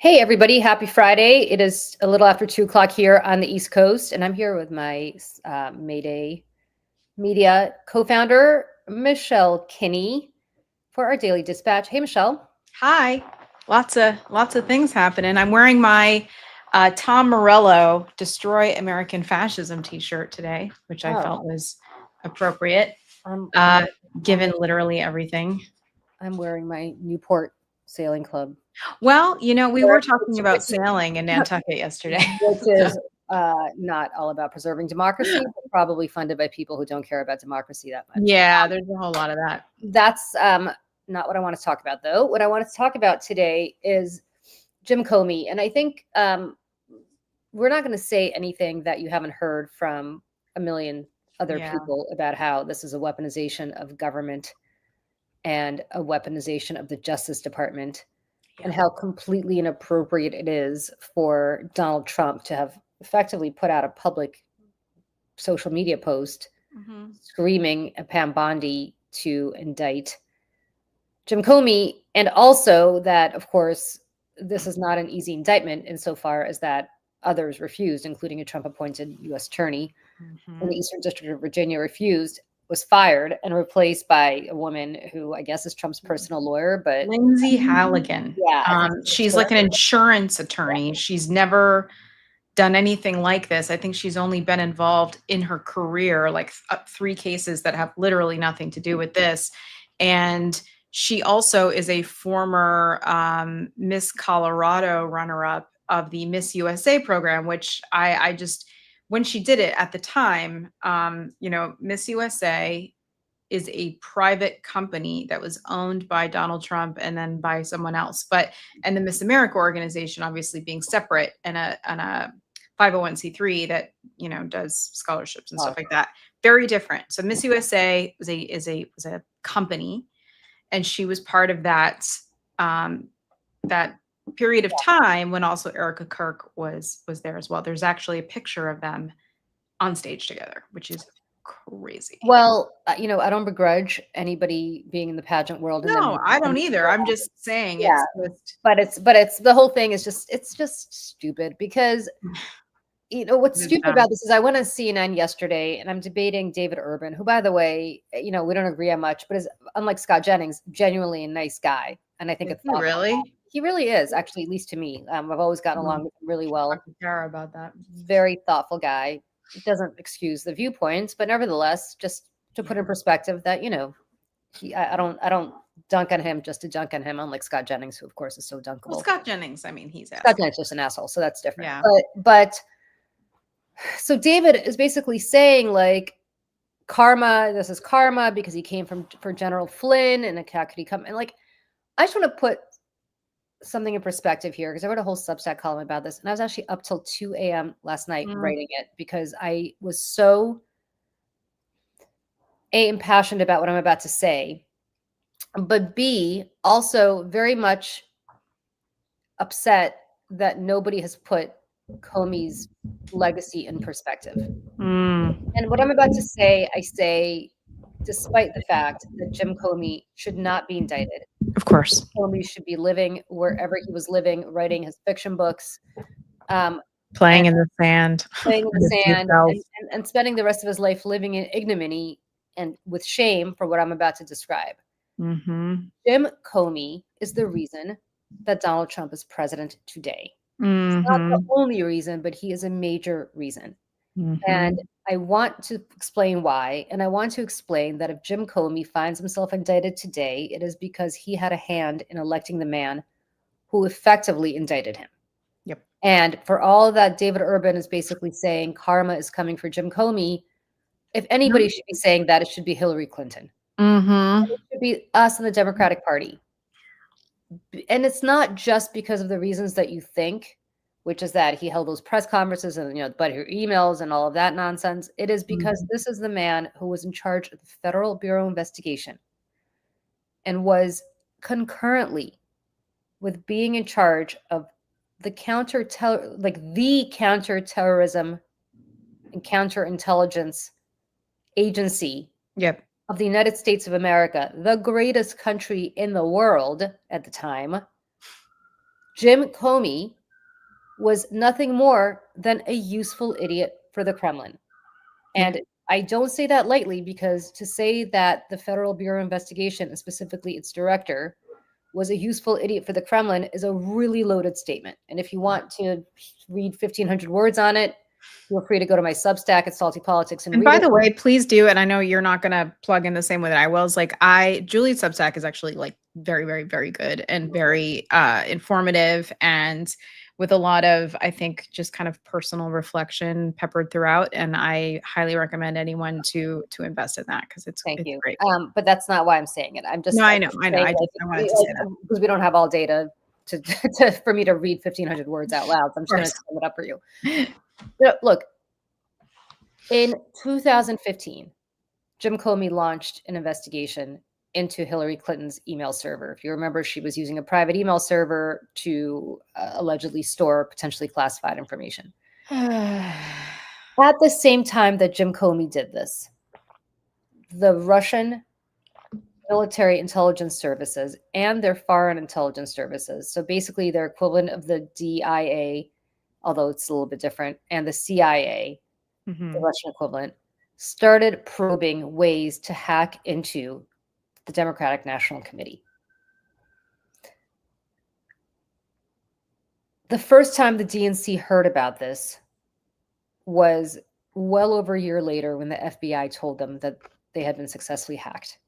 Hey, everybody. Happy Friday. It is a little after 2 o'clock here on the East Coast, and I'm here with my Mayday Media co-founder, Michelle Kinney, for our Daily Dispatch. Hey, Michelle. Hi. Lots of things happening. I'm wearing my Tom Morello Destroy American Fascism t-shirt today, which I felt was appropriate, given literally everything. I'm wearing my Newport Sailing Club. Well, we were talking about sailing in Nantucket yesterday. Which is not all about preserving democracy, but probably funded by people who don't care about democracy that much. Yeah, there's a whole lot of that. That's not what I want to talk about, though. What I want to talk about today is Jim Comey. And I think we're not going to say anything that you haven't heard from a million other people about how this is a weaponization of government and a weaponization of the Justice Department and how completely inappropriate it is for Donald Trump to have effectively put out a public social media post screaming at Pam Bondi to indict Jim Comey, and also that, of course, this is not an easy indictment insofar as that others refused, including a Trump-appointed U.S. attorney in the Eastern District of Virginia was fired and replaced by a woman who I guess is Trump's personal lawyer, but Lindsay Halligan. Yeah, she's like an insurance attorney. She's never done anything like this. I think she's only been involved in her career, like 3 cases that have literally nothing to do with this. And she also is a former Miss Colorado runner-up of the Miss USA program, which I just, when she did it at the time, Miss USA is a private company that was owned by Donald Trump and then by someone else. And the Miss America organization, obviously being separate and a 501c3 that, does scholarships and stuff like that. Very different. So Miss USA was a company, and she was part of that period of time when also Erica Kirk was there as well. There's actually a picture of them on stage together, which is crazy. Well, I don't begrudge anybody being in the pageant world. No, I don't either. I'm just saying, but it's the whole thing is it's just stupid because what's stupid about this is I went on CNN yesterday and I'm debating David Urban, who, by the way, we don't agree on much, but is, unlike Scott Jennings, genuinely a nice guy, and I think it's he really is, actually, at least to me. I've always gotten along with him really well. I can care about that. Very thoughtful guy. It doesn't excuse the viewpoints, but nevertheless, just to put in perspective that, I don't dunk on him just to dunk on him, unlike Scott Jennings, who of course is so dunkable. Well, Scott Jennings, he's Scott Jennings is just an asshole, so that's different. Yeah. But so David is basically saying, like, karma, this is karma because he came for General Flynn, and how could he come? And like, I just want to put something in perspective here, because I wrote a whole Substack column about this, and I was actually up till 2 a.m. last night writing it because I was so impassioned about what I'm about to say, but B, also very much upset that nobody has put Comey's legacy in perspective. And what I'm about to say, I say despite the fact that Jim Comey should not be indicted. Of course. Comey should be living wherever he was living, writing his fiction books, playing in the sand, and spending the rest of his life living in ignominy and with shame for what I'm about to describe. Jim Comey is the reason that Donald Trump is president today. It's not the only reason, but he is a major reason. And I want to explain why. And I want to explain that if Jim Comey finds himself indicted today, it is because he had a hand in electing the man who effectively indicted him. Yep. And for all that David Urban is basically saying karma is coming for Jim Comey, if anybody should be saying that, it should be Hillary Clinton. It should be us in the Democratic Party. And it's not just because of the reasons that you think, which is that he held those press conferences and, but her emails and all of that nonsense. It is because this is the man who was in charge of the Federal Bureau of Investigation and was concurrently with being in charge of the counterterrorism and counterintelligence agency of the United States of America, the greatest country in the world at the time. Jim Comey was nothing more than a useful idiot for the Kremlin. Yeah. And I don't say that lightly, because to say that the Federal Bureau of Investigation, and specifically its director, was a useful idiot for the Kremlin is a really loaded statement. And if you want to read 1,500 words on it, feel free to go to my Substack at Salty Politics and And read by it. the way, please do, and I know you're not gonna plug in the same way that I was. Like Julie's Substack is actually like very, very, very good and very informative, and with a lot of, I think, just kind of personal reflection peppered throughout. And I highly recommend anyone to invest in that because Thank it's you. great. But that's not why I'm saying it. I'm just No, I know. saying, I just I wanted to say that. because we don't have all data for me to read 1,500 words out loud. So I'm just going to sum it up for you. Look, in 2015, Jim Comey launched an investigation into Hillary Clinton's email server. If you remember, she was using a private email server to allegedly store potentially classified information. At the same time that Jim Comey did this, the Russian military intelligence services and their foreign intelligence services, so basically their equivalent of the DIA, although it's a little bit different, and the CIA, the Russian equivalent, started probing ways to hack into the Democratic National Committee. The first time the DNC heard about this was well over a year later, when the FBI told them that they had been successfully hacked.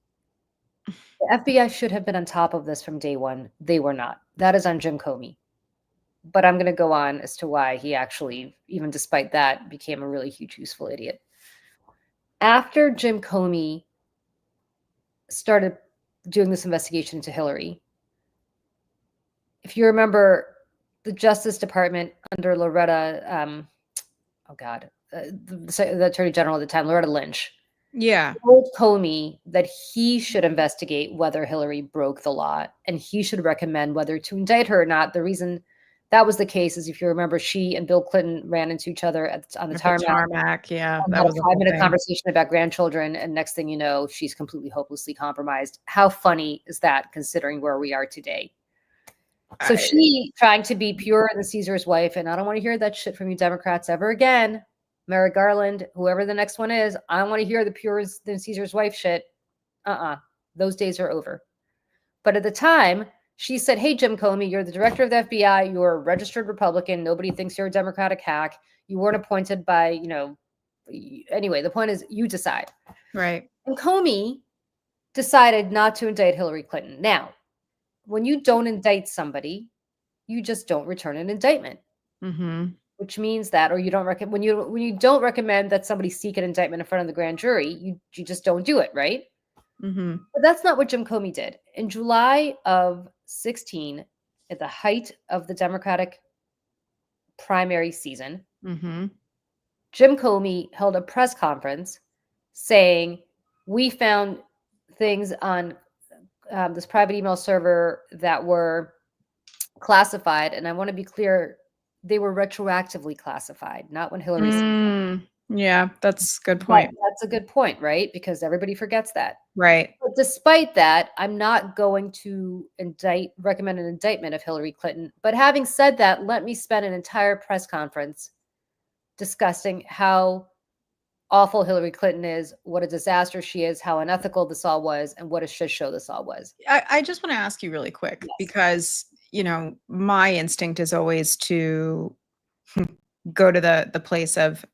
The FBI should have been on top of this from day one. They were not. That is on Jim Comey. But I'm going to go on as to why he actually, even despite that, became a really huge, useful idiot. After Jim Comey started doing this investigation into Hillary, if you remember, the Justice Department under Loretta, the Attorney General at the time, Loretta Lynch, told Comey that he should investigate whether Hillary broke the law, and he should recommend whether to indict her or not. The reason that was the case is, if you remember, she and Bill Clinton ran into each other on the tarmac. Yeah, That was a 5-minute conversation about grandchildren, and next thing you know, she's completely hopelessly compromised. How funny is that, considering where we are today? So she, trying to be pure and the Caesar's wife, and I don't want to hear that shit from you Democrats ever again. Merrick Garland, whoever the next one is, I don't want to hear the pure than Caesar's wife shit. Those days are over. But at the time, she said, hey, Jim Comey, you're the director of the FBI. You're a registered Republican. Nobody thinks you're a Democratic hack. You weren't appointed by, anyway, the point is you decide. Right. And Comey decided not to indict Hillary Clinton. Now, when you don't indict somebody, you just don't return an indictment. Which means that, or you don't recommend, when you don't recommend that somebody seek an indictment in front of the grand jury, you just don't do it, right? But that's not what Jim Comey did. In July of 2016, at the height of the Democratic primary season, Jim Comey held a press conference saying, we found things on this private email server that were classified, and I want to be clear, they were retroactively classified, not when Hillary. Yeah, that's a good point. That's a good point, right? Because everybody forgets that. Right. But despite that, I'm not going to recommend an indictment of Hillary Clinton. But having said that, let me spend an entire press conference discussing how awful Hillary Clinton is, what a disaster she is, how unethical this all was, and what a shit show this all was. I just want to ask you really quick, because my instinct is always to go to the place of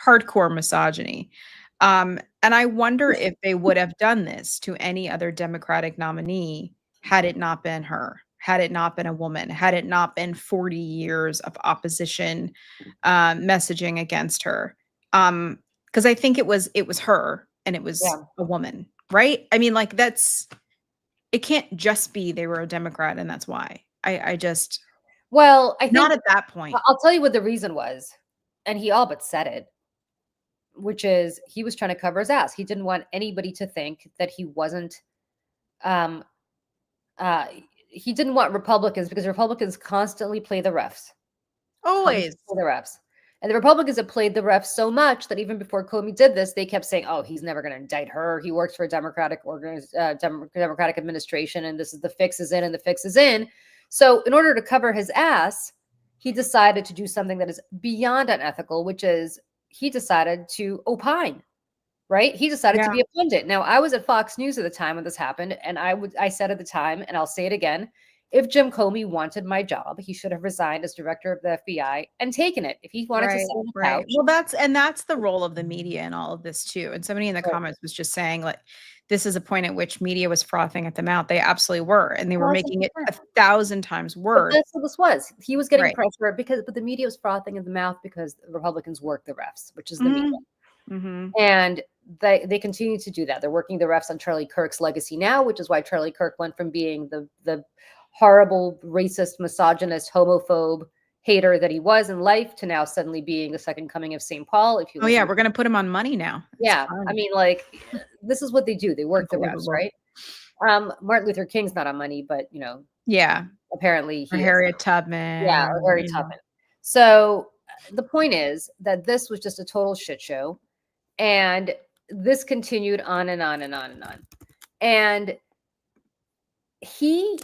hardcore misogyny. And I wonder if they would have done this to any other Democratic nominee had it not been her, had it not been a woman, had it not been 40 years of opposition messaging against her. Because I think it was her, and it was a woman, right? I mean, like, it can't just be they were a Democrat and that's why. I think not at that point. I'll tell you what the reason was, and he all but said it, which is he was trying to cover his ass. He didn't want anybody to think that he wasn't. He didn't want Republicans, because Republicans constantly play the refs. Always play the refs. And the Republicans have played the refs so much that even before Comey did this, they kept saying, oh, he's never going to indict her. He works for a Democratic administration, and the fix is in, and the fix is in. So in order to cover his ass, he decided to do something that is beyond unethical, which is he decided to opine. Right? He decided to Yeah. be a pundit. Now, I was at Fox News at the time when this happened, and I said at the time, and I'll say it again, if Jim Comey wanted my job, he should have resigned as director of the FBI and taken it. If he wanted to Right, sit on the right. couch. Well, that's the role of the media in all of this too. And somebody in the Right. comments was just saying, like, this is a point at which media was frothing at the mouth. They absolutely were, and they were making it 1000%. 1,000 times But worse. that's what this was. He was getting Right. pressure but the media was frothing in the mouth because the Republicans work the refs, which is the media. Mhm. Mhm. And they continue to do that. They're working the refs on Charlie Kirk's legacy now, which is why Charlie Kirk went from being the horrible, racist, misogynist, homophobe hater that he was in life to now suddenly being the second coming of St. Paul. If you Oh, yeah, listen, we're gonna put him on money now. It's yeah, I fun. mean, like this is what they do. They work the refs, Unbelievable. right? Martin Luther King's not on money, but Yeah. apparently Or he is. Harriet Tubman Yeah, or or, Harry Tubman. So the point is that this was just a total shit show. And this continued on and on and on and on. And he,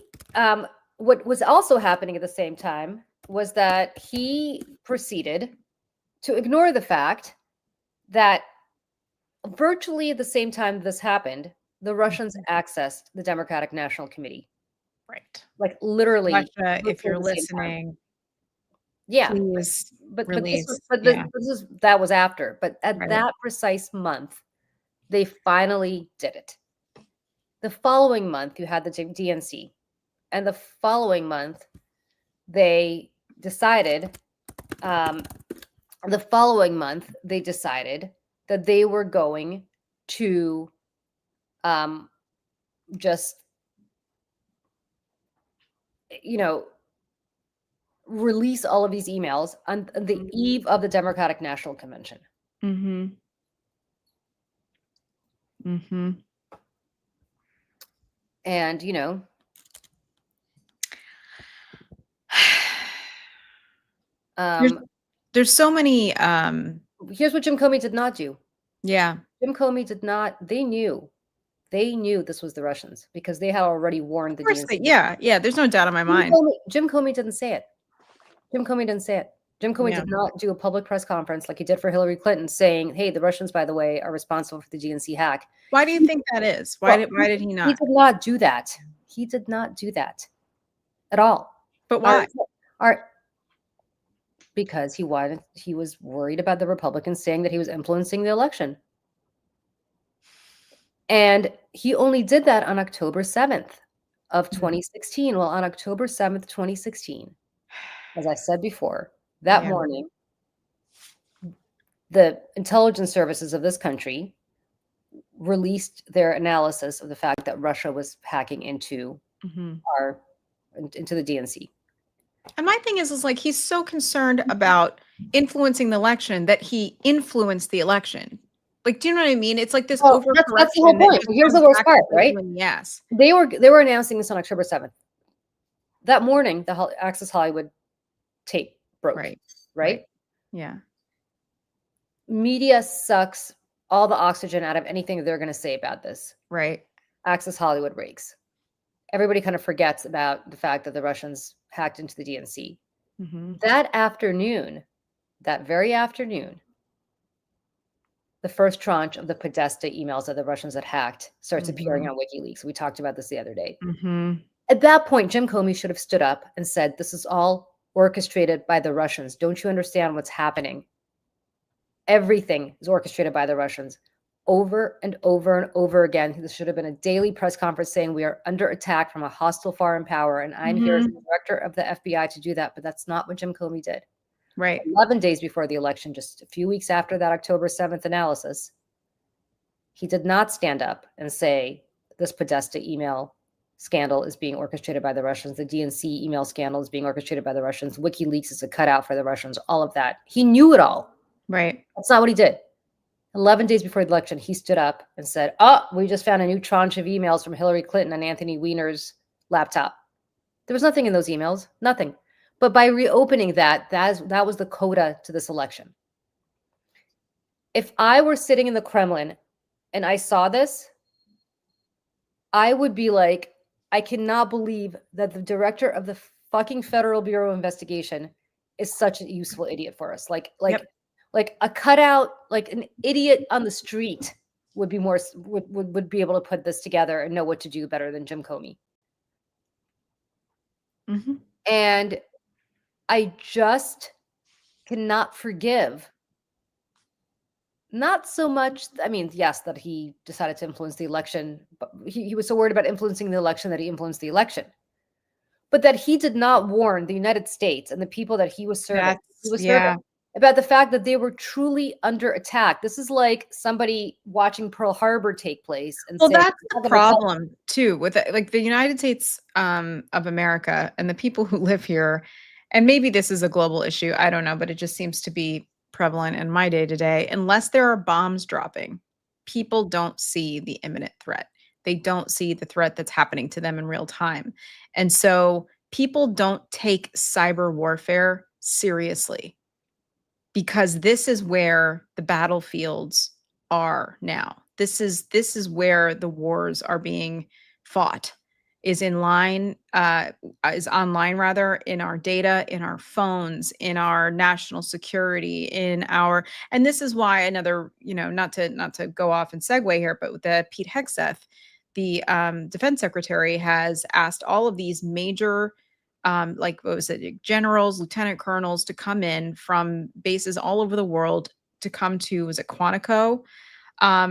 what was also happening at the same time was that he proceeded to ignore the fact that virtually at the same time this happened, the Russians accessed the Democratic National Committee. Right. Like literally, Russia, if virtually you're at the same time. listening, Yeah, please but release. Yeah. that was after. But at Right. that precise month, they finally did it. The following month, you had the DNC, and the following month, they decided. The following month, they decided that they were going to just, you know, release all of these emails on the eve of the Democratic National Convention. Mhm. Mhm. And There's um, there's so many, here's what Jim Comey did not do. yeah. Jim Comey did not. They knew this was the Russians because they had already warned the Of course they, DNC. yeah, yeah, there's no doubt in my mind. Jim Comey didn't say it. Jim Comey didn't say it. Jim Comey Yeah. did not do a public press conference like he did for Hillary Clinton saying, "Hey, the Russians, by the way, are responsible for the DNC hack." Why do you think that is? Why Well, did he he not? did not do that. He did not do that at all. But Our, why? our, because he was worried about the Republicans saying that he was influencing the election. And he only did that on October 7th of 2016. Well, on October 7th, 2016, as I said before, that Yeah. morning, the intelligence services of this country released their analysis of the fact that Russia was hacking into Mhm. into the DNC. And my thing is like, he's so concerned about influencing the election that he influenced the election. Like, do you know what I mean? It's like this Well, that's the whole overcorrection that point. just Here's the comes worst back part, to bite right? you in the ass. They were announcing this on October 7th. That morning, the Access Hollywood tape broke. Right. Right? Yeah. Media sucks all the oxygen out of anything they're going to say about this. Right. Access Hollywood breaks. Everybody kind of forgets about the fact that the Russians hacked into the DNC. Mhm. That very afternoon, the first tranche of the Podesta emails that the Russians had hacked starts appearing on WikiLeaks. We talked about this the other day. Mhm. At that point, Jim Comey should have stood up and said, "This is all orchestrated by the Russians. Don't you understand what's happening? Everything is orchestrated by the Russians." Over and over and over again, this should have been a daily press conference saying we are under attack from a hostile foreign power, and I'm here as the director of the FBI to do that. But that's not what Jim Comey did. Right. 11 days before the election, just a few weeks after that October 7th analysis, he did not stand up and say this Podesta email scandal is being orchestrated by the Russians. The DNC email scandal is being orchestrated by the Russians. WikiLeaks is a cutout for the Russians. All of that. He knew it all. Right. That's not what he did. 11 days before the election, he stood up and said, "Oh, we just found a new tranche of emails from Hillary Clinton on Anthony Weiner's laptop." There was nothing in those emails, nothing. But by reopening that was the coda to this election. If I were sitting in the Kremlin and I saw this, I would be like, I cannot believe that the director of the fucking Federal Bureau of Investigation is such a useful idiot for us. Like a cutout, like an idiot on the street would be more would be able to put this together and know what to do better than Jim Comey. Mm-hmm. And I just cannot forgive. Not so much, I mean, yes, that he decided to influence the election, but he was so worried about influencing the election that he influenced the election. But that he did not warn the United States and the people that he was serving, about the fact that they were truly under attack. This is like somebody watching Pearl Harbor take place and well, saying, that's the problem too with like the United States of America and the people who live here. And maybe this is a global issue, I don't know, but it just seems to be prevalent in my day to day. Unless there are bombs dropping, people don't see the imminent threat. They don't see the threat that's happening to them in real time. And so people don't take cyber warfare seriously, because this is where the battlefields are now. This is where the wars are being fought, is online rather, in our data, in our phones, in our national security, and this is why another, not to go off and segue here, but with the Pete Hegseth, the defense secretary, has asked all of these major like, what was it, generals, lieutenant colonels, to come in from bases all over the world to come to, was it Quantico,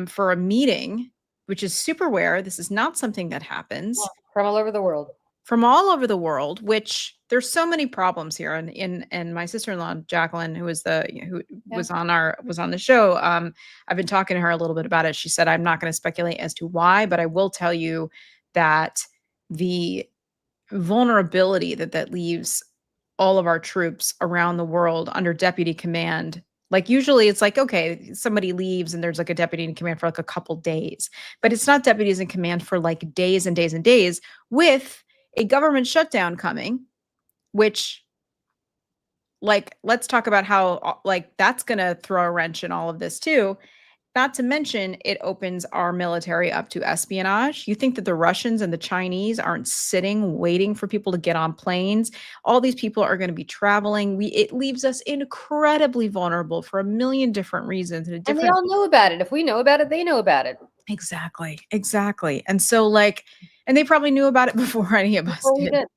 for a meeting, which is super rare. This is not something that happens. from all over the world. From all over the world, which there's so many problems here. And my sister-in-law, Jacqueline, who was was on the show, I've been talking to her a little bit about it. She said, I'm not going to speculate as to why, but I will tell you that the vulnerability that leaves all of our troops around the world under deputy command. Like, usually it's like, okay, somebody leaves and there's like a deputy in command for like a couple days, but it's not deputies in command for like days and days and days, with a government shutdown coming, which, like, let's talk about how, like, that's going to throw a wrench in all of this too. Not to mention, it opens our military up to espionage. You think that the Russians and the Chinese aren't sitting, waiting for people to get on planes? All these people are going to be traveling. It leaves us incredibly vulnerable for a million different reasons. And they all know about it. If we know about it, they know about it. Exactly. And so, like, and they probably knew about it before any of us did.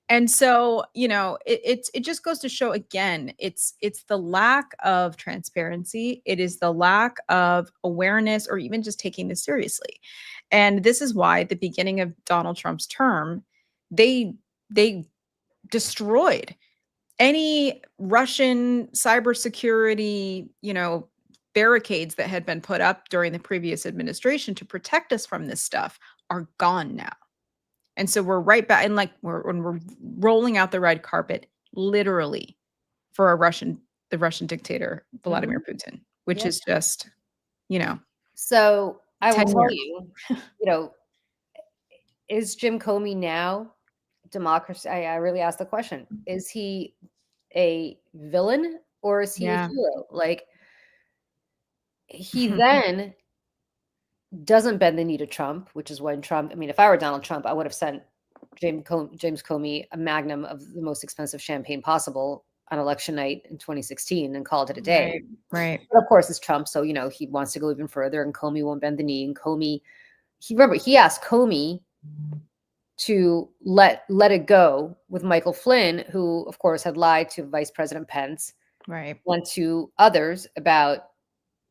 And so, it just goes to show, again, it's the lack of transparency. It is the lack of awareness, or even just taking this seriously. And this is why at the beginning of Donald Trump's term, they destroyed any Russian cybersecurity, barricades that had been put up during the previous administration to protect us from this stuff are gone now. And so we're right back, and like we're rolling out the red carpet, literally, for the Russian dictator Vladimir Putin, which is just, So I will tell you, is Jim Comey now democracy? I really asked the question: is he a villain or is he a hero? Like, he then doesn't bend the knee to Trump, which is when Trump, I mean, if I were Donald Trump, I would have sent James Comey a magnum of the most expensive champagne possible on election night in 2016 and called it a day. Right. But of course, it's Trump, so he wants to go even further, and Comey won't bend the knee. And Comey, he asked Comey to let it go with Michael Flynn, who of course had lied to Vice President Pence, right, and to others about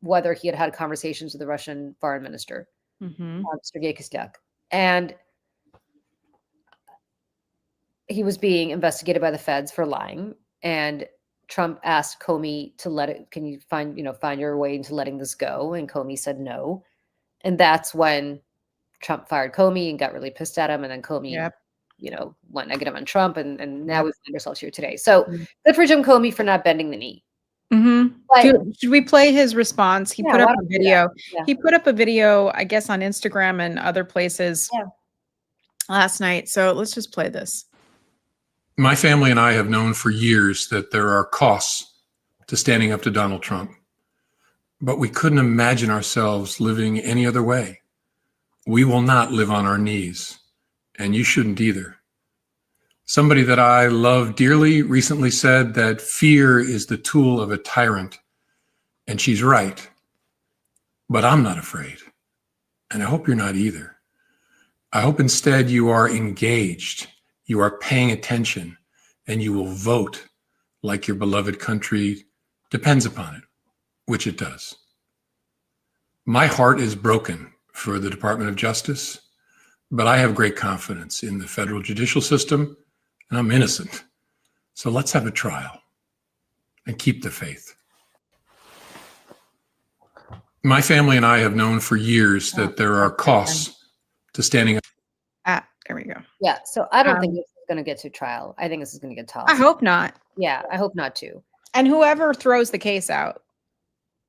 whether he had had conversations with the Russian foreign minister, Sergei Kislyak. And he was being investigated by the feds for lying. And Trump asked Comey to can you find your way into letting this go? And Comey said no. And that's when Trump fired Comey and got really pissed at him. And then Comey, went negative on Trump. And now we find ourselves here today. So good for Jim Comey for not bending the knee. Should we play his response? He put up a video. He put up a video, I guess, on Instagram and other places last night. So let's just play this. My family and I have known for years that there are costs to standing up to Donald Trump, but we couldn't imagine ourselves living any other way. We will not live on our knees, and you shouldn't either. Somebody that I love dearly recently said that fear is the tool of a tyrant, and she's right. But I'm not afraid, and I hope you're not either. I hope instead you are engaged, you are paying attention, and you will vote like your beloved country depends upon it, which it does. My heart is broken for the Department of Justice, but I have great confidence in the federal judicial system, and I'm innocent. So let's have a trial and keep the faith. My family and I have known for years that there are costs to standing up. There we go. Yeah. So I don't think this is going to get to trial. I think this is going to get tossed. I hope not. Yeah, I hope not too. And whoever throws the case out,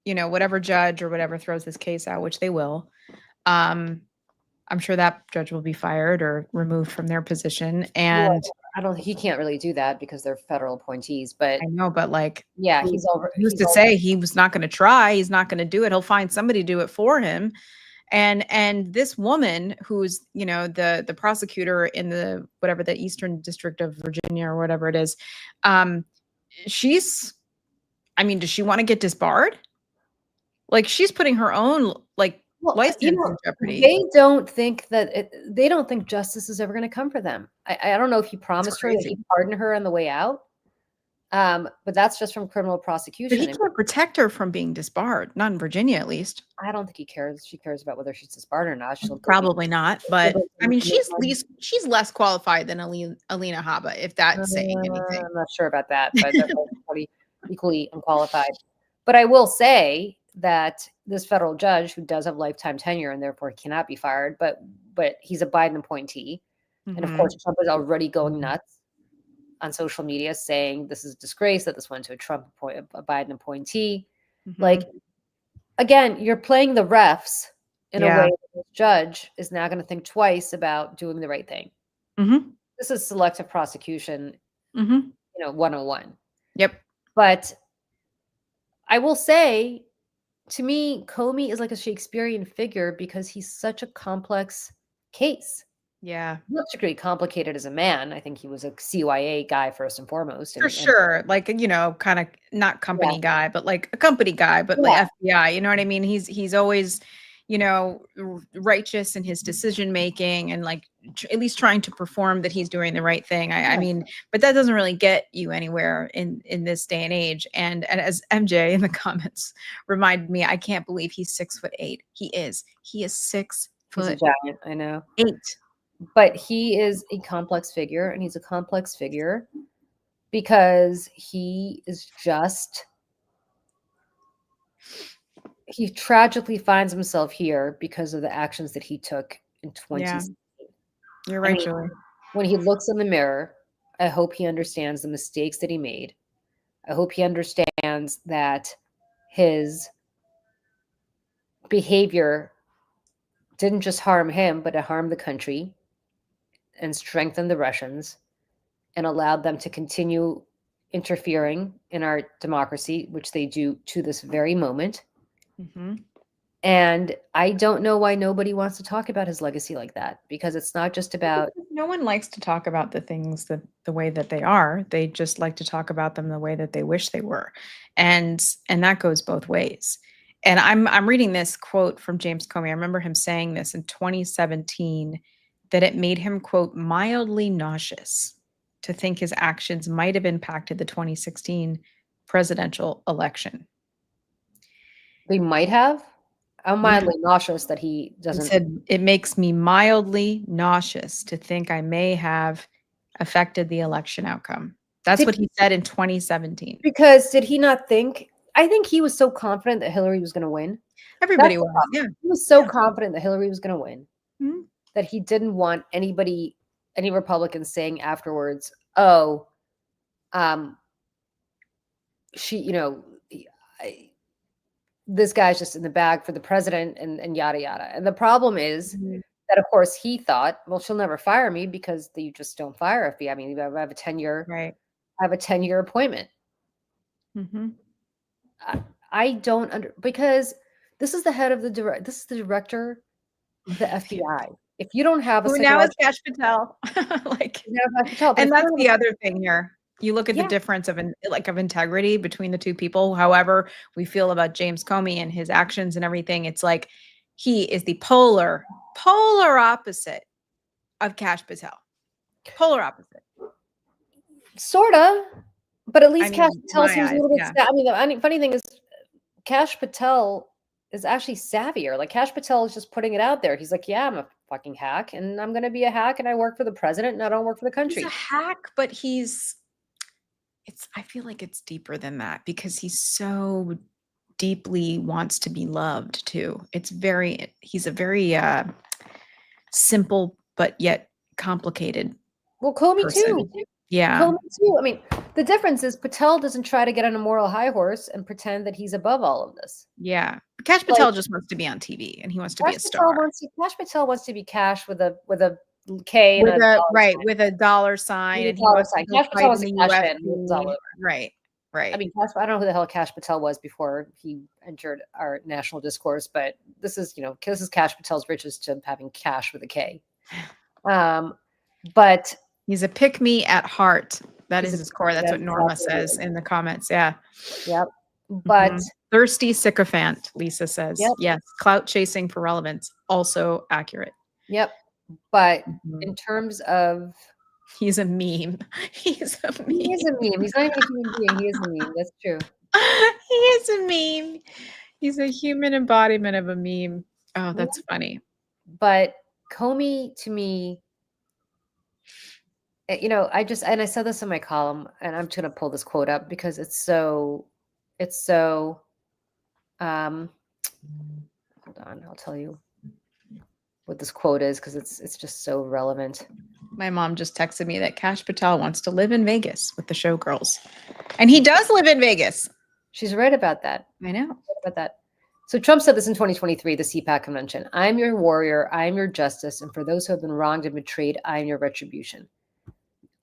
whatever judge or whatever throws this case out, which they will, I'm sure that judge will be fired or removed from their position. And he can't really do that because they're federal appointees, but I know, but yeah, who's to say he was not going to try? He's not going to do it. He'll find somebody to do it for him. And this woman who's, the prosecutor in the Eastern District of Virginia or whatever it is, does she want to get disbarred? She's putting her own license in jeopardy. They don't think justice is ever going to come for them. I don't know if he promised her that he'd pardon her on the way out. But that's just from criminal prosecution. But he can't protect her from being disbarred, not in Virginia, at least. I don't think he cares. She cares about whether she's disbarred or not. Probably not. But she's less qualified than Alina Habba, if that's saying anything. I'm not sure about that, but they're probably equally unqualified. But I will say that this federal judge, who does have lifetime tenure and therefore cannot be fired, but he's a Biden appointee, and of course Trump is already going nuts on social media saying this is a disgrace that this went to a Biden appointee. Again, you're playing the refs in a way that the judge is now going to think twice about doing the right thing. This is selective prosecution, 101. Yep. But I will say, to me, Comey is like a Shakespearean figure because he's such a complex case. Yeah. Not particularly complicated as a man. I think he was a CYA guy first and foremost. For sure. Kind of not company guy, but a company guy, but FBI, you know what I mean? He's always, righteous in his decision making and at least trying to perform that he's doing the right thing. I mean, but that doesn't really get you anywhere in this day and age. And as MJ in the comments reminded me, I can't believe he's 6'8". He is 6 foot. He's a giant, I know. 8. But he is a complex figure, and he's a complex figure because he tragically finds himself here because of the actions that he took in 2016. You're right, Julie. When he looks in the mirror, I hope he understands the mistakes that he made. I hope he understands that his behavior didn't just harm him, but it harmed the country and strengthened the Russians and allowed them to continue interfering in our democracy, which they do to this very moment. And I don't know why nobody wants to talk about his legacy like that, because it's not just about... No one likes to talk about the things the way that they are. They just like to talk about them the way that they wish they were. And that goes both ways. And I'm reading this quote from James Comey. I remember him saying this in 2017, that it made him, quote, mildly nauseous to think his actions might have impacted the 2016 presidential election. They might have? I'm mildly nauseous that he doesn't... He said, it makes me mildly nauseous to think I may have affected the election outcome. That's what he said in 2017. Because did he not think... I think he was so confident that Hillary was going to win. Everybody was, yeah. He was so confident that Hillary was going to win that he didn't want any Republicans saying afterwards, this guy's just in the bag for the president and yada, yada. And the problem is that, of course, he thought, well, she'll never fire me because you just don't fire FBI. I mean, I have a 10-year, right. I have a 10-year appointment. I don't because this is the head of this is the director of the FBI. if you don't have a Who now is psychological, Cash Patel? Like, you have to tell, but and if you that's don't the have other thing here. You look at the yeah, difference of of integrity between the two people. However, we feel about James Comey and his actions and everything. It's like he is the polar opposite of Cash Patel. Polar opposite. sorta, but at I least mean, Cash in Patel my seems a eyes, little bit. yeah. I mean, funny thing is, Cash Patel is actually savvier. Like Cash Patel is just putting it out there. He's like, yeah, I'm a fucking hack, and I'm gonna be a hack, and I work for the president, and I don't work for the He's a country. hack, but I feel like it's deeper than that because he's so deeply wants to be loved too. He's a very simple but yet complicated Well, Comey person. too. Yeah. Comey too. I mean, the difference is Patel doesn't try to get on a moral high horse and pretend that he's above all of this. Yeah. Cash Like Patel just wants to be on TV and he wants to be a star. Cash Patel wants to be Cash with a K and With a a dollar right, sign. with a dollar sign, With a and he dollar wants to sign. go Cash Patel fight in was a the cash in. He was all UFC. over. Right. I Right. mean, I don't know who the hell Cash Patel was before he entered our national discourse, but this is, this is Cash Patel's riches to having cash with a K. But He's a pick me at heart. That he's is a, his core. That's that's what Norma exactly what says it is. in the comments. Yeah. Yep. But Mhm. Thirsty sycophant, Lisa says. yep, Yes. Clout chasing for relevance. Also accurate. yep. But Mhm. in terms of He's a meme. He's a meme. he is a meme. He's not even a human being. He is a meme. That's true. He is a meme. He's a human embodiment of a meme. Oh, Yeah. that's funny. But Comey to me, I said this in my column, and I'm just gonna pull this quote up because it's so hold on, I'll tell you what this quote is because it's just so relevant. My mom just texted me that Cash Patel wants to live in Vegas with the showgirls. And he does live in Vegas. She's right about that. I know. Right about that. So Trump said this in 2023, the CPAC convention. I'm your warrior, I am your justice, and for those who have been wronged and betrayed, I am your retribution.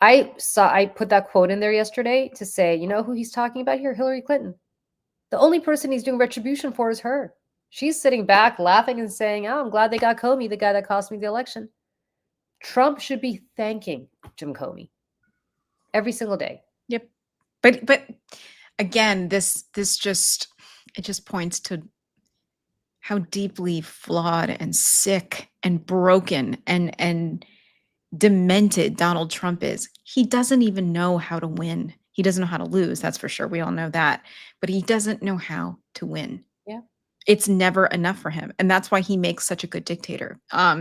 I put that quote in there yesterday to say, you know who he's talking about here? Hillary Clinton. The only person he's doing retribution for is her. She's sitting back laughing and saying, oh, I'm glad they got Comey, the guy that cost me the election. Trump should be thanking Jim Comey every single day. Yep. But again, this just points to how deeply flawed and sick and broken and demented Donald Trump is. He doesn't even know how to win. He doesn't know how to lose, that's for sure. We all know that. But he doesn't know how to win. Yeah. It's never enough for him. And that's why he makes such a good dictator.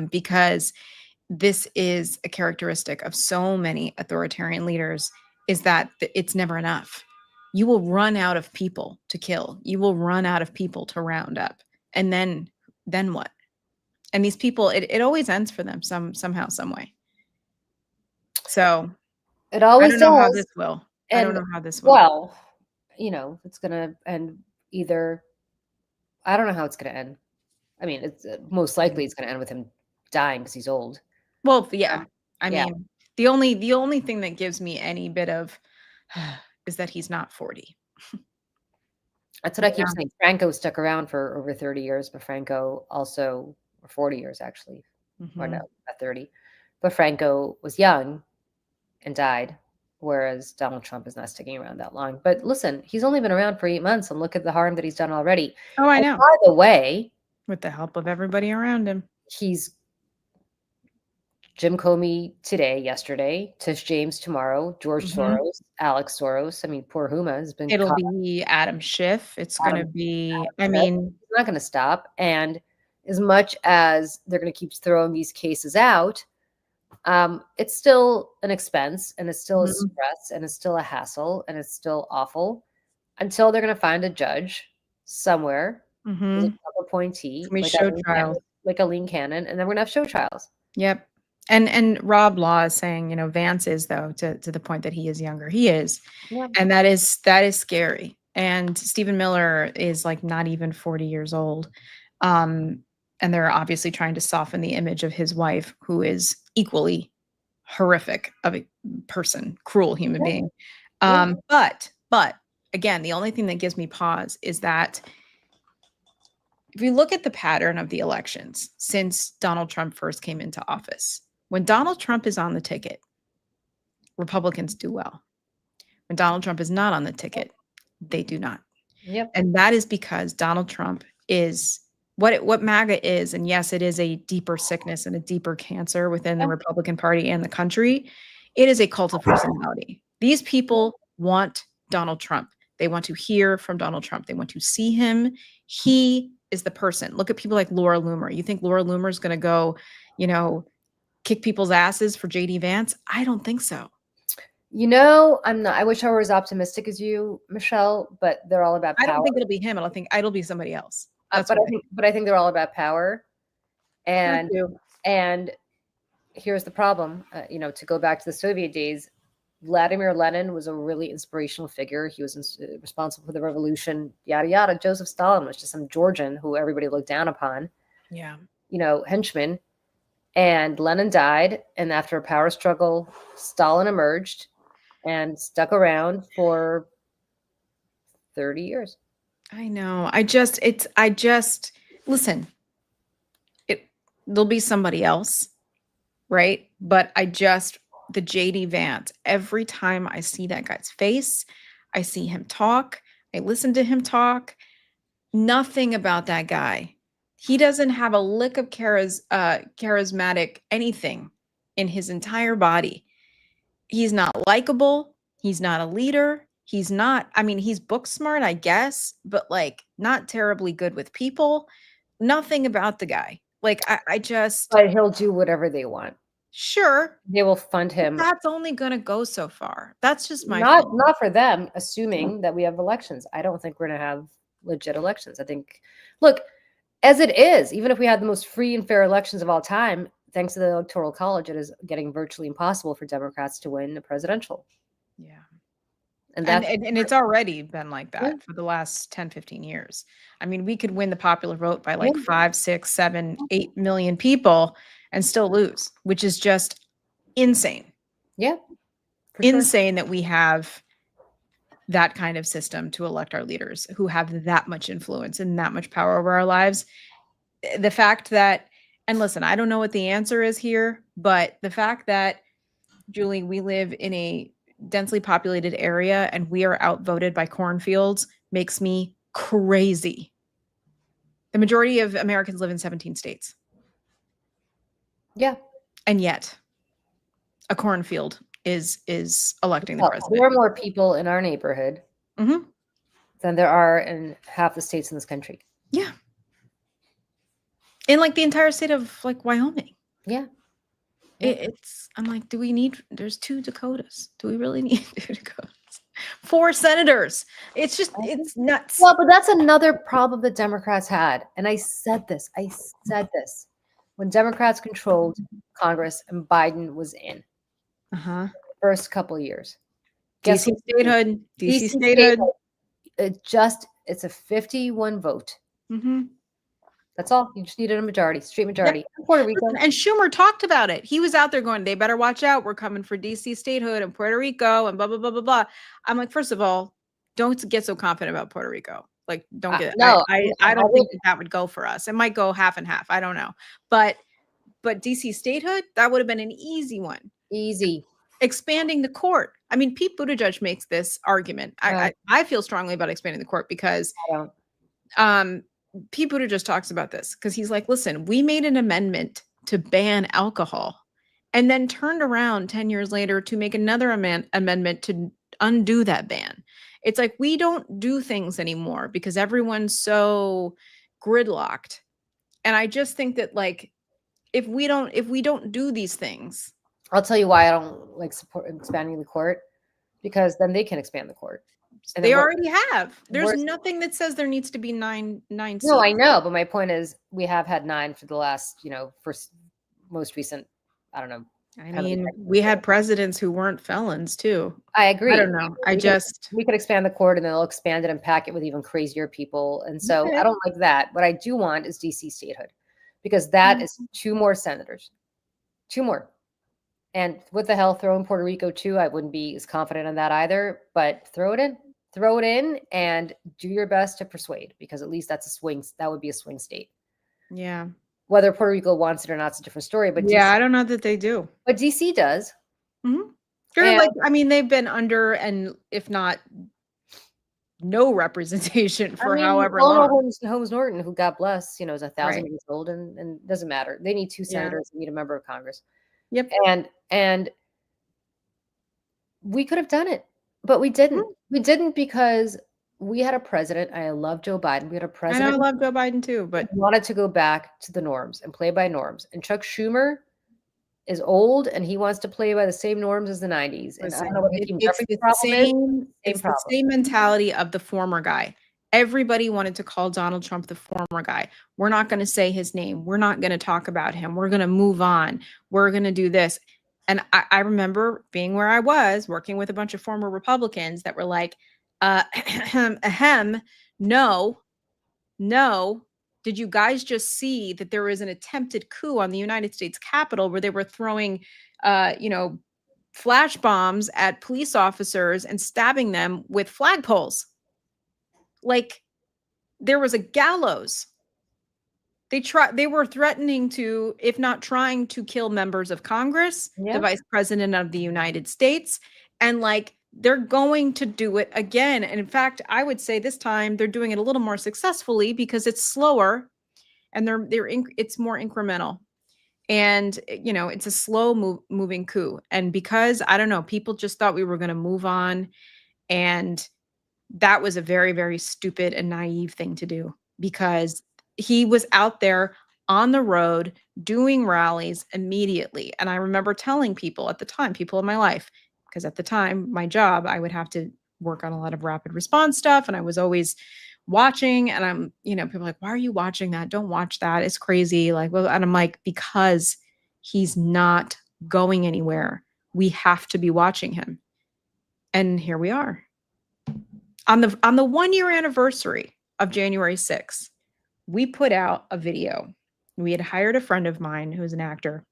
Because this is a characteristic of so many authoritarian leaders, is that it's never enough. You will run out of people to kill. You will run out of people to round up. And then what? And these people, it always ends for them somehow, some way. So it always I don't know how does. this will. And, I don't know how this will. Well, it's going to end either. I don't know how it's going to end. I mean, it's most likely it's going to end with him dying because he's old. Well, yeah. I yeah. mean, the only thing that gives me any bit of is that he's not 40. That's what I keep saying. Franco stuck around for over 30 years, but Franco also, or 40 years actually, or no, not 30. But Franco was young and died, whereas Donald Trump is not sticking around that long. But listen, he's only been around for 8 months, and look at the harm that he's done already. Oh, I know. By the way, with the help of everybody around him. He's Jim Comey today, yesterday, Tish James tomorrow, George Soros, Alex Soros. I mean, poor Huma has been It'll caught. be Adam Schiff. It's going to be, I Schiff. mean, It's not going to stop. And as much as they're going to keep throwing these cases out, it's still an expense and it's still a stress and it's still a hassle and it's still awful until they're going to find a judge somewhere, who's a Trump appointee, we show trials, like a lean cannon, and then we're going to have show trials. Yep. And Rob Law is saying, Vance is, though, to the point that he is younger. He is. Yeah. And that is scary. And Stephen Miller is like not even 40 years old. And they're obviously trying to soften the image of his wife, who is equally horrific of a person, cruel human being. But again, the only thing that gives me pause is that if you look at the pattern of the elections since Donald Trump first came into office, when Donald Trump is on the ticket, Republicans do well. When Donald Trump is not on the ticket, they do not. Yep. And that is because Donald Trump is what MAGA is. And yes, it is a deeper sickness and a deeper cancer within the Republican Party and the country. It is a cult of personality. These people want Donald Trump. They want to hear from Donald Trump. They want to see him. He is the person. Look at people like Laura Loomer. You think Laura Loomer is going to go, kick people's asses for JD Vance? I don't think so. I'm not. I wish I were as optimistic as you, Michelle, but they're all about power. I don't think it'll be him. I don't think it'll be somebody else. But I think they're all about power. And here's the problem. To go back to the Soviet days, Vladimir Lenin was a really inspirational figure. He was responsible for the revolution, yada, yada. Joseph Stalin was just some Georgian who everybody looked down upon. Yeah. Henchman. And Lenin died. And after a power struggle, Stalin emerged and stuck around for 30 years. I know. Listen, there'll be somebody else, right? But the JD Vance, every time I see that guy's face, I see him talk, I listen to him talk, nothing about that guy. He doesn't have a lick of charismatic anything in his entire body. He's not likable. He's not a leader. He's book smart, I guess, but not terribly good with people. Nothing about the guy. But he'll do whatever they want. Sure. They will fund him. But that's only going to go so far. That's just my not for them, assuming that we have elections. I don't think we're going to have legit elections. I think, look, as it is, even if we had the most free and fair elections of all time, thanks to the Electoral College, it is getting virtually impossible for Democrats to win the presidential. Yeah. And it's already been like that for the last 10, 15 years. I mean, we could win the popular vote by 5, 6, 7, 8 million people and still lose, which is just insane. Yeah. Insane that we have that kind of system to elect our leaders who have that much influence and that much power over our lives. The fact that, and listen, I don't know what the answer is here, but the fact that, Julie, we live in a densely populated area and we are outvoted by cornfields makes me crazy. The majority of Americans live in 17 states. Yeah. And yet a cornfield is electing the president. There are more people in our neighborhood than there are in half the states in this country. Yeah. In the entire state of Wyoming. Yeah. I'm like, there's 2 Dakotas. Do we really need 2 Dakotas? 4 senators. It's nuts. Well, but that's another problem that Democrats had. And I said this when Democrats controlled Congress and Biden was in first couple of years. DC statehood. It's a 51 vote. That's all. You just needed a majority, straight majority. Yep. Puerto Rico. And Schumer talked about it. He was out there going, they better watch out. We're coming for DC statehood and Puerto Rico and blah, blah, blah, blah, blah. I'm like, first of all, don't get so confident about Puerto Rico. Don't get no. I don't think that would go for us. It might go half and half. I don't know. But DC statehood, that would have been an easy one. Easy. Expanding the court. I mean, Pete Buttigieg makes this argument. I feel strongly about expanding the court because Pete Buttigieg talks about this because he's like, listen, we made an amendment to ban alcohol and then turned around 10 years later to make another amendment to undo that ban. It's like, we don't do things anymore because everyone's so gridlocked. And I just think that if we don't do these things. I'll tell you why I don't support expanding the court, because then they can expand the court. And they already have. There's nothing that says there needs to be nine seats. No, I know, but my point is we have had 9 for the last, first most recent, I don't know. I mean, we had presidents who weren't felons too. I agree. I don't know. We could expand the court and then they'll expand it and pack it with even crazier people. And so I don't like that. What I do want is DC statehood, because that is 2 more senators, 2 more. And what the hell, throw in Puerto Rico too. I wouldn't be as confident in that either, but throw it in. throw it in and do your best to persuade, because at least that's a swing. That would be a swing state. Yeah. Whether Puerto Rico wants it or not, it's a different story. But Yeah, DC, I don't know that they do. but DC does. Mhm. They're And like, I mean, they've been under, and if not no representation I for mean, however Eleanor long. Holmes Norton, who God bless, is 1,000 Right. years old, and doesn't matter. They need 2 Yeah. senators, they need a member of Congress. Yep. And we could have done it, but we didn't. Mhm. We didn't because we had a president. I love Joe Biden. We had a I know, I president love Joe Biden too, but who wanted to go back to the norms and play by norms. And Chuck Schumer is old and he wants to play by the same norms as the 90s. And I don't know what Hakeem it's Jeffries' the problem is. same, it's the problem. same mentality of the former guy. Everybody wanted to call Donald Trump the former guy. We're not going to say his name. We're not going to talk about him. We're going to move on. We're going to do this. And I remember being where I was working with a bunch of former Republicans that were like, ahem, no, no. Did you guys just see that there was an attempted coup on the United States Capitol where they were throwing, flash bombs at police officers and stabbing them with flagpoles? Like, there was a gallows. They were threatening to, if not trying to, kill members of Congress, Yeah. the vice president of the United States, and like they're going to do it again. And in fact, I would say this time they're doing it a little more successfully because it's slower and it's more incremental. And it's a slow moving coup. And because I don't know, people just thought we were going to move on, and that was a very, very stupid and naive thing to do, because he was out there on the road doing rallies immediately. And I remember telling people at the time, people in my life, because at the time, my job, I would have to work on a lot of rapid response stuff. And I was always watching, and I'm, people are like, why are you watching that? Don't watch that. It's crazy. Like, well, and I'm like, because he's not going anywhere. We have to be watching him. And here we are. On the 1-year anniversary of January 6th, we put out a video. We had hired a friend of mine who's an actor,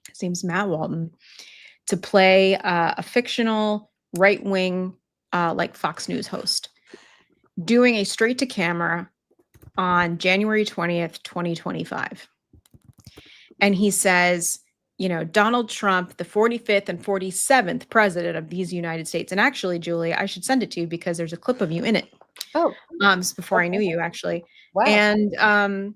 his name's Matt Walton, to play a fictional right-wing, like Fox News host, doing a straight to camera on January 20th, 2025. And he says, Donald Trump, the 45th and 47th president of these United States. And actually, Julie, I should send it to you because there's a clip of you in it. Oh, before I knew you, actually. wow.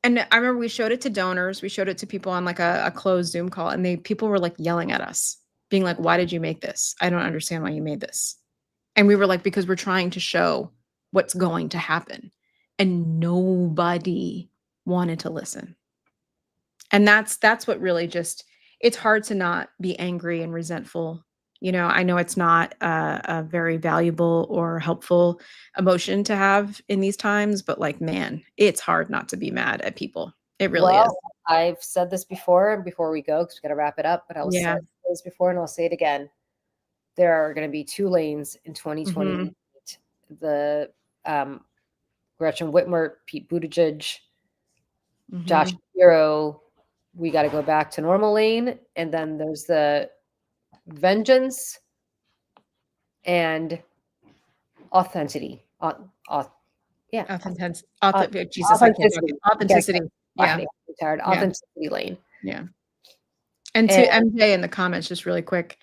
And I remember we showed it to donors. We showed it to people on like a closed Zoom call, and people were like yelling at us, being like, why did you make this? I don't understand why you made this. And we were like, because we're trying to show what's going to happen. And nobody wanted to listen. And that's what really just, it's hard to not be angry and resentful. I know it's not a very valuable or helpful emotion to have in these times, but like, man, it's hard not to be mad at people. It really is. I've said this before, and before we go, because we got to wrap it up, but I will say this before and I'll say it again. There are going to be 2 lanes in 2028. Mm-hmm. The Gretchen Whitmer, Pete Buttigieg, Josh Shapiro. We got to go back to normal lane. And then there's the vengeance and authenticity. Authenticity. Authenticity. Yeah. Authenticity lane. Yeah. And to MJ in the comments, just really quick,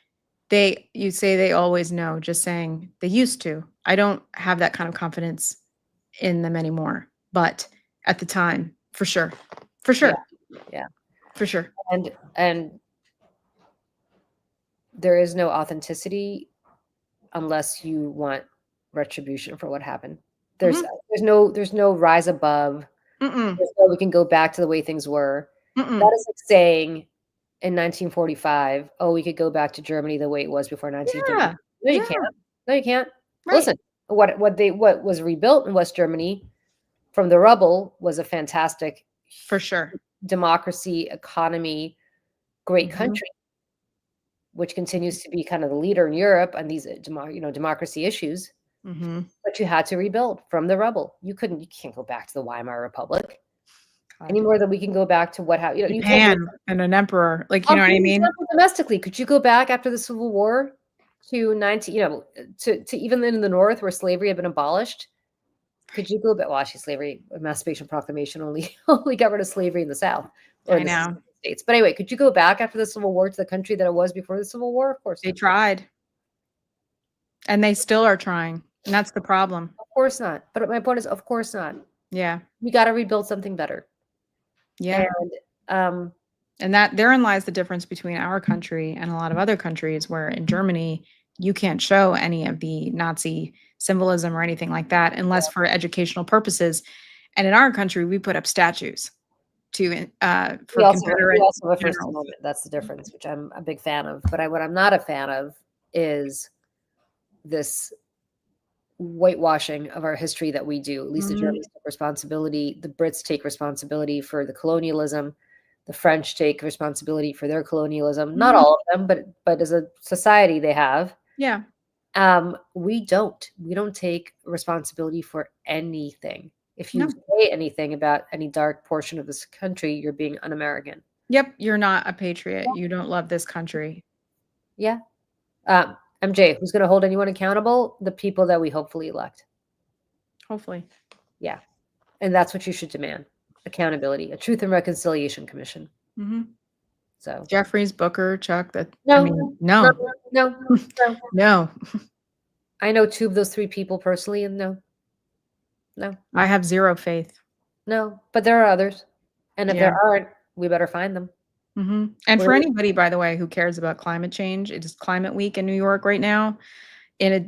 you say they always know, just saying they used to. I don't have that kind of confidence in them anymore, but at the time, for sure. Yeah. For sure. And there is no authenticity unless you want retribution for what happened. There's no rise above. There's no, we can go back to the way things were. That is like saying in 1945, oh, we could go back to Germany the way it was before 1930. No, you can't. No, you can't. Right. Listen, what was rebuilt in West Germany from the rubble was a fantastic, for sure, democracy, economy, great country, which continues to be kind of the leader in Europe on these democracy issues. But you had to rebuild from the rubble. You can't go back to the Weimar Republic any more than we can go back to Japan and an emperor, like, you know what I mean? Domestically, could you go back after the Civil War to 19, to even in the North where slavery had been abolished, could you go back? Well, actually, slavery, Emancipation Proclamation only only got rid of slavery in the South or I in the know. States. But anyway, could you go back after the Civil War to the country that it was before the Civil War? Of course They not. tried. And they still are trying. And that's the problem. Of course not. But my point is, of course not. Yeah. We got to rebuild something better. Yeah. And that therein lies the difference between our country and a lot of other countries, where in Germany, you can't show any of the Nazi symbolism or anything like that unless for educational purposes. And in our country, we put up statues to for Confederate we also have a First generals. Amendment. That's the difference, which I'm a big fan of. But what I'm not a fan of is this whitewashing of our history that we do. At least the Germans take responsibility. The Brits take responsibility for the colonialism. The French take responsibility for their colonialism. Not all of them, but as a society they have. Yeah. We don't take responsibility for anything. If you No. say anything about any dark portion of this country, you're being un-American. Yep. You're not a patriot. You don't love this country. Yeah. MJ, who's going to hold anyone accountable? The people that we hopefully elect. Hopefully. Yeah. And that's what you should demand. Accountability, a Truth and Reconciliation Commission. Mm-hmm. So Jeffries, Booker, Chuck, no. No. I know two of those three people personally, and no. I have zero faith. No, but there are others. And if there aren't, we better find them. Mm-hmm. And for anybody, by the way, who cares about climate change, it is Climate Week in New York right now.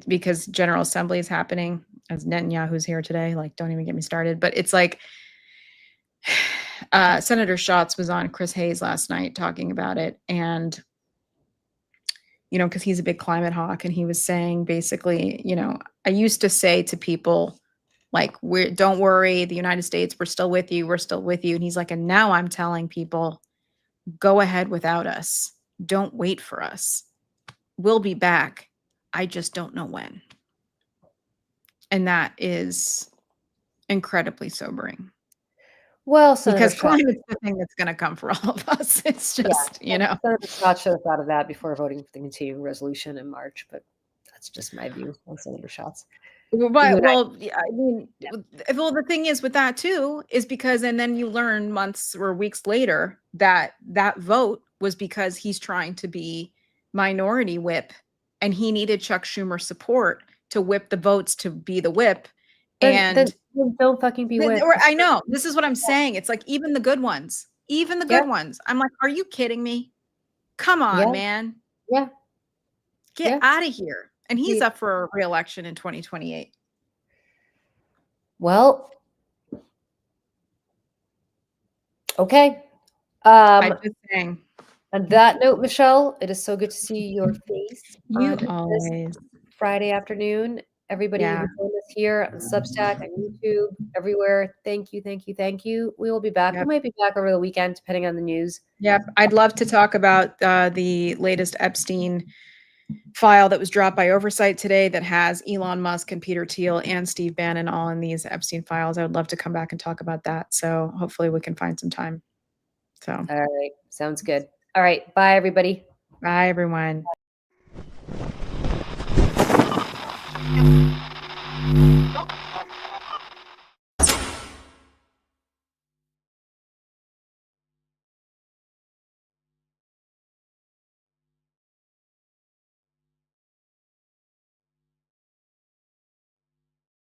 Because General Assembly is happening, as Netanyahu's here today. Like, don't even get me started. But it's like Senator Schatz was on Chris Hayes last night talking about it. And, because he's a big climate hawk, and he was saying basically, I used to say to people, like, don't worry, the United States, we're still with you. We're still with you. And he's like, and now I'm telling people, go ahead without us. Don't wait for us. We'll be back. I just don't know when. And that is incredibly sobering. Well, because climate's the thing that's going to come for all of us. It's just, Senator Scott should have thought of that before voting for the continuing resolution in March, but that's just my view on Senator Schatz. Well, the thing is with that too, is because, and then you learn months or weeks later that vote was because he's trying to be minority whip, and he needed Chuck Schumer's support to whip the votes to be the whip. Then don't fucking be whipped. I know. This is what I'm saying. It's like even the good ones. I'm like, are you kidding me? Come on, man. Yeah. Get out of here. And he's up for re-election in 2028. Well, okay. I'm just saying. On that note, Michelle, it is so good to see your face. You always. Friday afternoon. Everybody who joined us here on Substack, on YouTube, everywhere. Thank you. We will be back. We might be back over the weekend, depending on the news. Yep. I'd love to talk about the latest Epstein file that was dropped by Oversight today that has Elon Musk and Peter Thiel and Steve Bannon all in these Epstein files. I would love to come back and talk about that. So hopefully we can find some time. So. All right. Sounds good. All right. Bye, everybody. Bye, everyone.